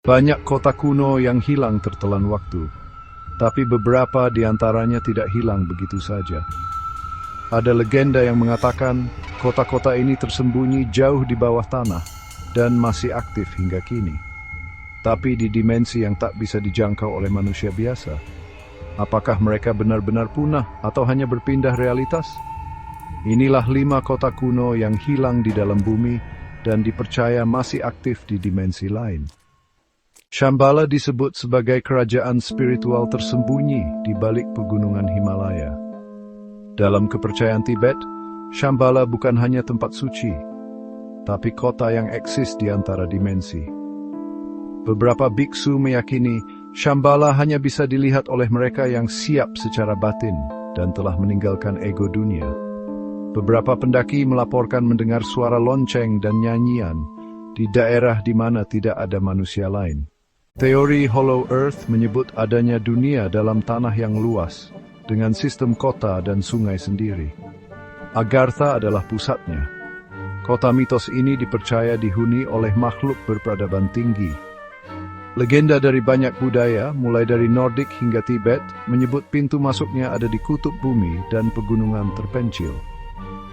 Banyak kota kuno yang hilang tertelan waktu, tapi beberapa di antaranya tidak hilang begitu saja. Ada legenda yang mengatakan kota-kota ini tersembunyi jauh di bawah tanah dan masih aktif hingga kini. Tapi di dimensi yang tak bisa dijangkau oleh manusia biasa. Apakah mereka benar-benar punah atau hanya berpindah realitas? Inilah 5 kota kuno yang hilang di dalam bumi dan dipercaya masih aktif di dimensi lain. Shambhala disebut sebagai kerajaan spiritual tersembunyi di balik pegunungan Himalaya. Dalam kepercayaan Tibet, Shambhala bukan hanya tempat suci, tapi kota yang eksis di antara dimensi. Beberapa biksu meyakini Shambhala hanya bisa dilihat oleh mereka yang siap secara batin dan telah meninggalkan ego dunia. Beberapa pendaki melaporkan mendengar suara lonceng dan nyanyian di daerah di mana tidak ada manusia lain. Teori Hollow Earth menyebut adanya dunia dalam tanah yang luas, dengan sistem kota dan sungai sendiri. Agartha adalah pusatnya. Kota mitos ini dipercaya dihuni oleh makhluk berperadaban tinggi. Legenda dari banyak budaya, mulai dari Nordik hingga Tibet, menyebut pintu masuknya ada di kutub bumi dan pegunungan terpencil.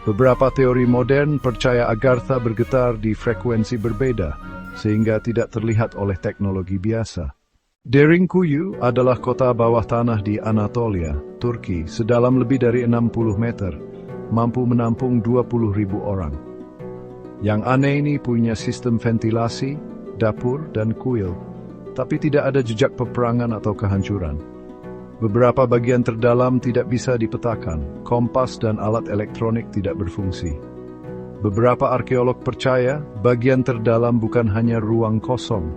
Beberapa teori modern percaya Agartha bergetar di frekuensi berbeda, sehingga tidak terlihat oleh teknologi biasa. Derinkuyu adalah kota bawah tanah di Anatolia, Turki, sedalam lebih dari 60 meter, mampu menampung 20.000 orang. Yang aneh ini punya sistem ventilasi, dapur, dan kuil, tapi tidak ada jejak peperangan atau kehancuran. Beberapa bagian terdalam tidak bisa dipetakan, kompas dan alat elektronik tidak berfungsi. Beberapa arkeolog percaya bagian terdalam bukan hanya ruang kosong.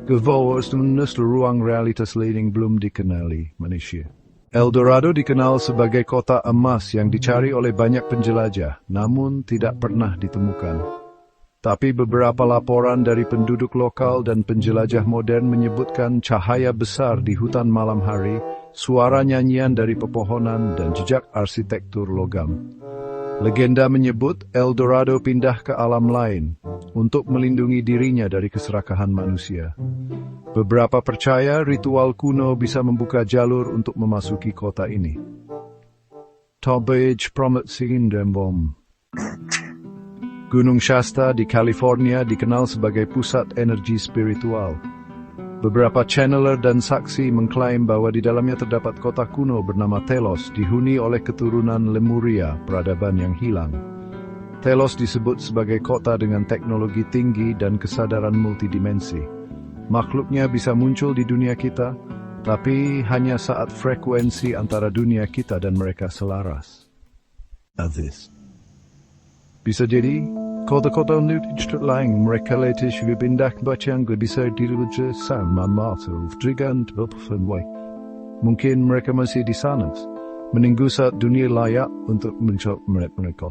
Kevawas ruang realitas lain belum dikenali manusia. El Dorado dikenal sebagai kota emas yang dicari oleh banyak penjelajah, namun tidak pernah ditemukan. Tapi beberapa laporan dari penduduk lokal dan penjelajah modern menyebutkan cahaya besar di hutan malam hari, suara nyanyian dari pepohonan, dan jejak arsitektur logam. Legenda menyebut El Dorado pindah ke alam lain untuk melindungi dirinya dari keserakahan manusia. Beberapa percaya ritual kuno bisa membuka jalur untuk memasuki kota ini. Tobage Promet Sindembom. Gunung Shasta di California dikenal sebagai pusat energi spiritual. Beberapa channeler dan saksi mengklaim bahwa di dalamnya terdapat kota kuno bernama Telos, dihuni oleh keturunan Lemuria, peradaban yang hilang. Telos disebut sebagai kota dengan teknologi tinggi dan kesadaran multidimensi. Makhluknya bisa muncul di dunia kita, tapi hanya saat frekuensi antara dunia kita dan mereka selaras. Bisa jadi, kota-kota lain mereka letih berpindah bacaan bisa dirujuk sama masalah dengan berpenway. Mungkin mereka masih di sana, menunggu saat dunia layak untuk mencoba mereka.